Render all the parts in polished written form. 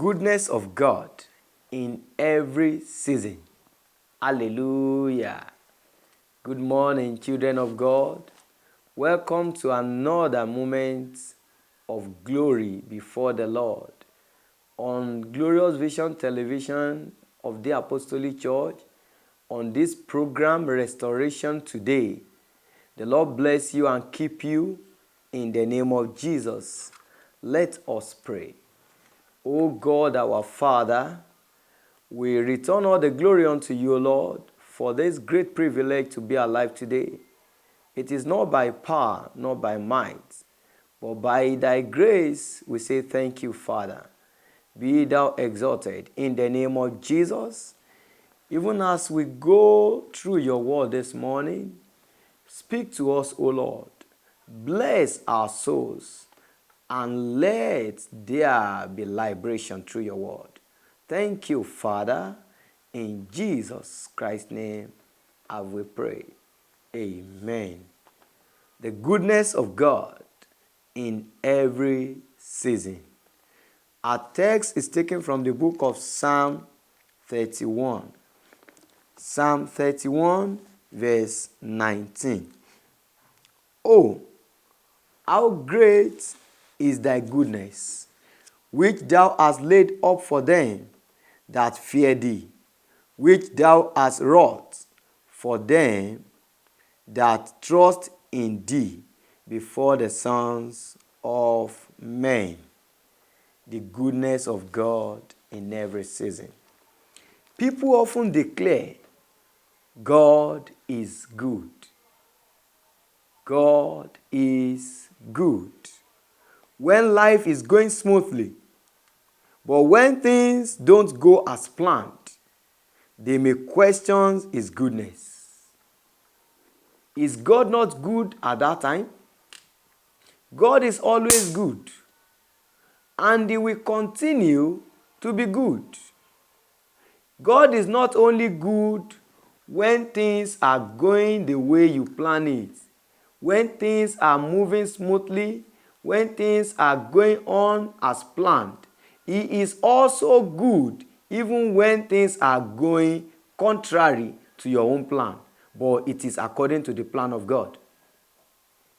goodness of God in every season. Hallelujah. Good morning, children of God. Welcome to another moment of glory before the Lord on Glorious Vision Television of the Apostolic Church on this program, Restoration Today. The Lord bless you and keep you in the name of Jesus. Let us pray. O God, our Father, we return all the glory unto you, Lord, for this great privilege to be alive today. It is not by power, nor by might, but by thy grace we say thank you, Father. Be thou exalted in the name of Jesus. Even as we go through your word this morning, speak to us, O Lord. Bless our souls and let there be liberation through your word. Thank you, Father. In Jesus Christ's name have we prayed. Amen. The goodness of God in every season. Our text is taken from the book of Psalm 31. Psalm 31 verse 19. Oh, how great is thy goodness, which thou hast laid up for them that fear thee, which thou hast wrought for them that trust in thee before the sons of men. The goodness of God in every season. People often declare, God is good. God is good when life is going smoothly. But when things don't go as planned, they may question his goodness. Is God not good at that time? God is always good, and he will continue to be good. God is not only good when things are going the way you plan it, when things are moving smoothly, when things are going on as planned. He is also good even when things are going contrary to your own plan, but it is according to the plan of God.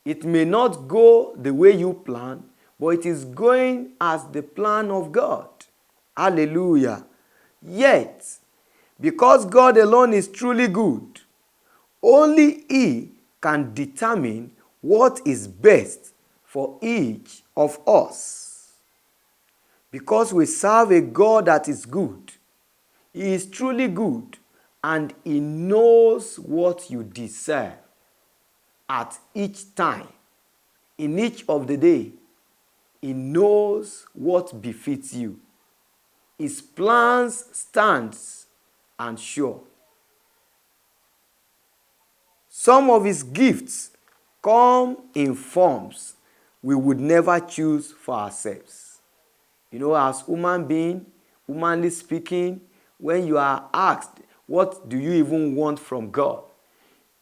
It may not go the way you plan, but it is going as the plan of God. Hallelujah. Yet, because God alone is truly good, only He can determine what is best for each of us. Because we serve a God that is good, He is truly good, and He knows what you deserve at each time, in each of the day. He knows what befits you. His plans stands and sure. Some of his gifts come in forms we would never choose for ourselves. You know, as human being, humanly speaking, when you are asked, what do you even want from God?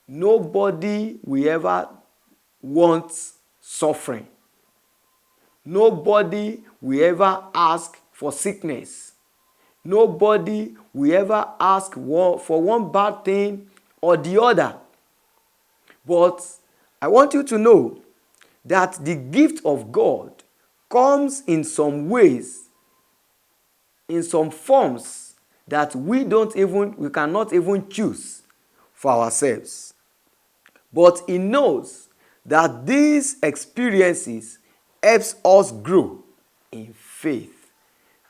Nobody will ever want suffering. Nobody will ever ask for sickness. Nobody will ever ask for one bad thing or the other. But I want you to know that the gift of God comes in some ways, in some forms that we cannot even choose for ourselves. But He knows that these experiences helps us grow in faith.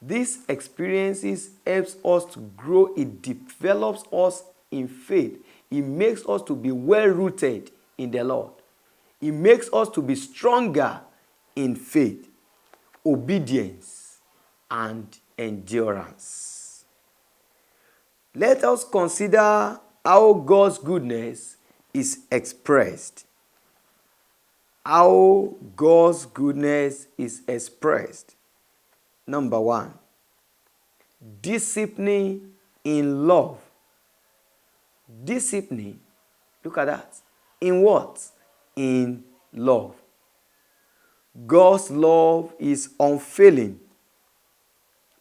These experiences helps us to grow. It develops us in faith. It makes us to be well rooted in the Lord. It makes us to be stronger in faith, obedience, and endurance. Let us consider how God's goodness is expressed. How God's goodness is expressed. Number 1, discipline in love. Discipline, look at that. In what? In love. God's love is unfailing.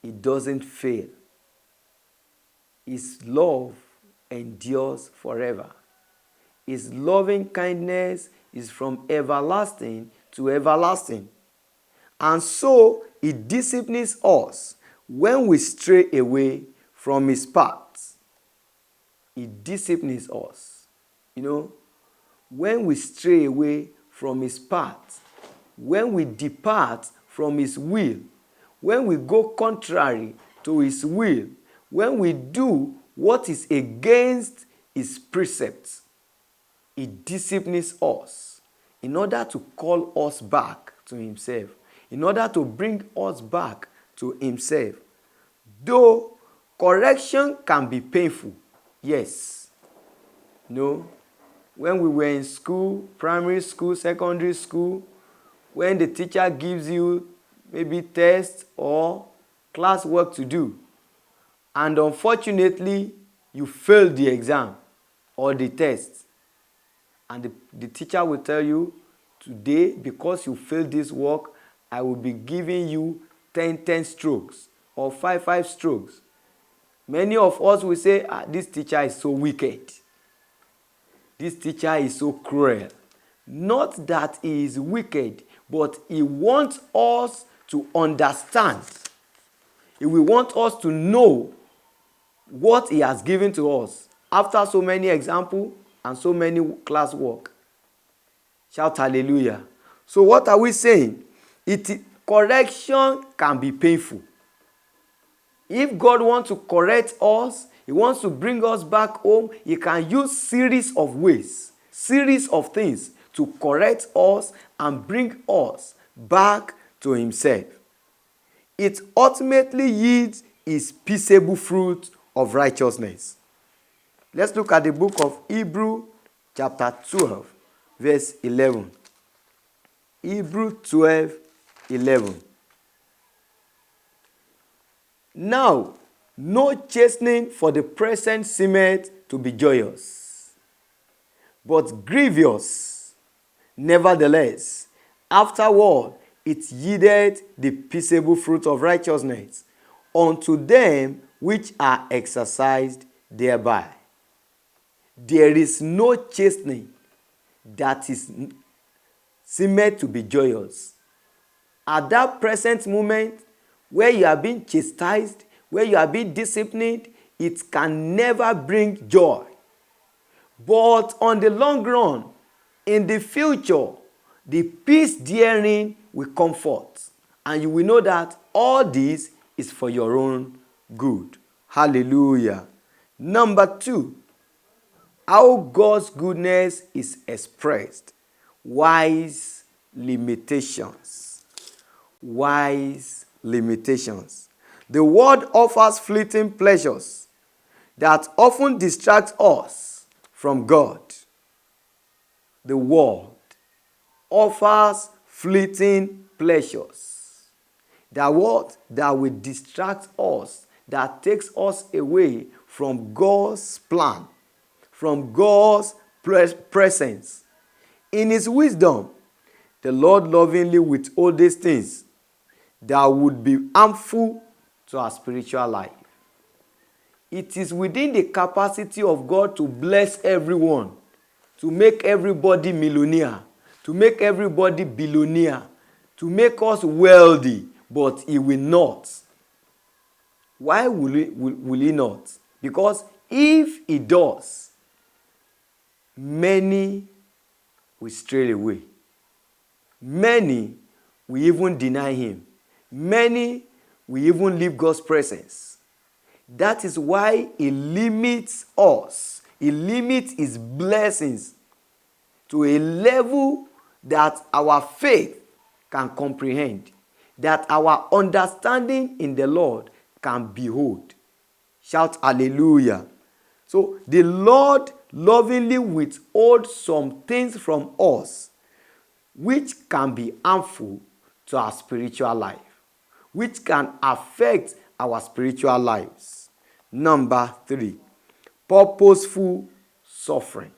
it doesn't fail. His love endures forever. His loving kindness is from everlasting to everlasting. And so he disciplines us when we stray away from his paths. He disciplines us. When we stray away from his path, when we depart from his will, when we go contrary to his will, when we do what is against his precepts, he disciplines us in order to call us back to himself, in order to bring us back to himself. Though correction can be painful, yes. When we were in school, primary school, secondary school, when the teacher gives you maybe test or class work to do, and unfortunately you fail the exam or the test, and the teacher will tell you, today, because you failed this work, I will be giving you 10 strokes or 5 strokes. Many of us will say, this teacher is so wicked. This teacher is so cruel. Not that he is wicked, but he wants us to understand. He will want us to know what he has given to us after so many examples and so many classwork. Shout hallelujah. So what are we saying? Correction can be painful. If God wants to correct us, he wants to bring us back home, he can use series of ways, series of things to correct us and bring us back to himself. It ultimately yields his peaceable fruit of righteousness. Let's look at the book of Hebrews chapter 12, verse 11. Hebrews 12, 11. Now, no chastening for the present seemeth to be joyous, but grievous. Nevertheless, afterward it yielded the peaceable fruit of righteousness unto them which are exercised thereby. There is no chastening that is seemeth to be joyous. At that present moment, where you are being chastised, where you are being disciplined, it can never bring joy. But on the long run, in the future, the peace therein will comfort. And you will know that all this is for your own good. Hallelujah. Number 2, how God's goodness is expressed. Wise limitations. Wise limitations. The world offers fleeting pleasures that often distract us from God. The world offers fleeting pleasures that will distract us, that takes us away from God's plan, from God's presence. In his wisdom, the Lord lovingly withholds these things that would be harmful to our spiritual life. It is within the capacity of God to bless everyone, to make everybody millionaire, to make everybody billionaire, to make us wealthy, but he will not. Why will he not? Because if he does, many will stray away. Many will even deny him. Many will even leave God's presence. That is why he limits us. He limits his blessings to a level that our faith can comprehend, that our understanding in the Lord can behold. Shout hallelujah. So the Lord lovingly withholds some things from us which can be harmful to our spiritual life, which can affect our spiritual lives. Number 3, purposeful suffering.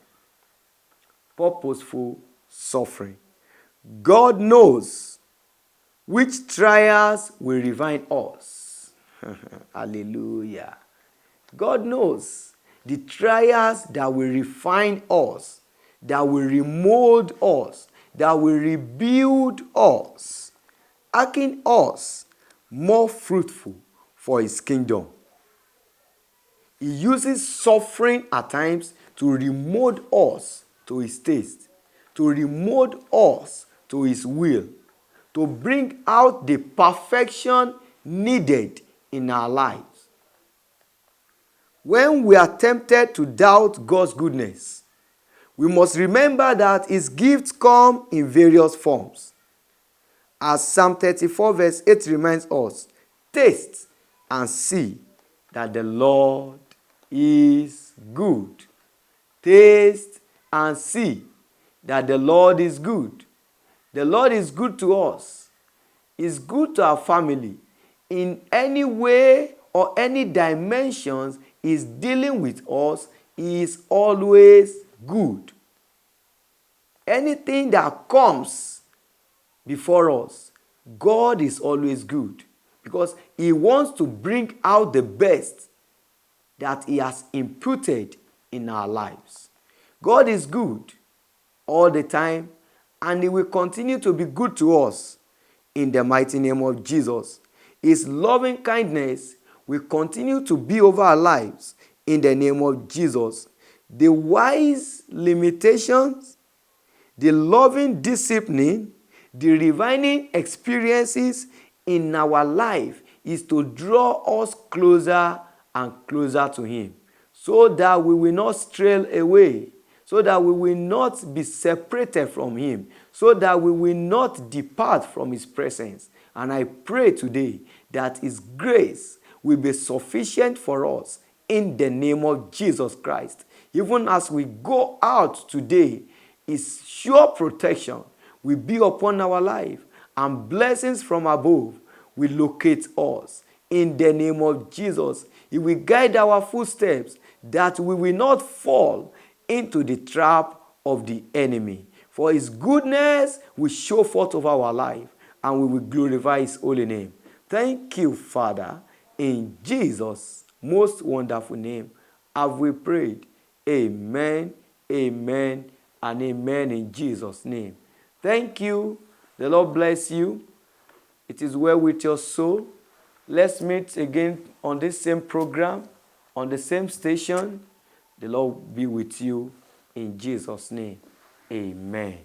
Purposeful suffering. God knows which trials will refine us. Hallelujah. God knows the trials that will refine us, that will remold us, that will rebuild us, making us more fruitful for his kingdom. He uses suffering at times to remold us to his taste, to remold us to his will, to bring out the perfection needed in our lives. When we are tempted to doubt God's goodness, we must remember that his gifts come in various forms. As Psalm 34 verse 8 reminds us, taste and see that the Lord is good. Taste and see that the Lord is good. The Lord is good to us. Is good to our family. In any way or any dimensions is dealing with us, he is always good. Anything that comes before us, God is always good because he wants to bring out the best that he has imputed in our lives. God is good all the time, and he will continue to be good to us in the mighty name of Jesus. His loving kindness will continue to be over our lives in the name of Jesus. The wise limitations, the loving discipline, the refining experiences in our life is to draw us closer and closer to him, so that we will not stray away, so that we will not be separated from him, so that we will not depart from his presence. And I pray today that his grace will be sufficient for us in the name of Jesus Christ. Even as we go out today, his sure protection will be upon our life, and blessings from above will locate us in the name of Jesus. He will guide our footsteps, that we will not fall into the trap of the enemy. For his goodness will show forth over our life, and we will glorify his holy name. Thank you, Father. In Jesus' most wonderful name have we prayed. Amen, amen, and amen in Jesus' name. Thank you. The Lord bless you. It is well with your soul. Let's meet again on this same program, on the same station. The Lord be with you in Jesus' name. Amen.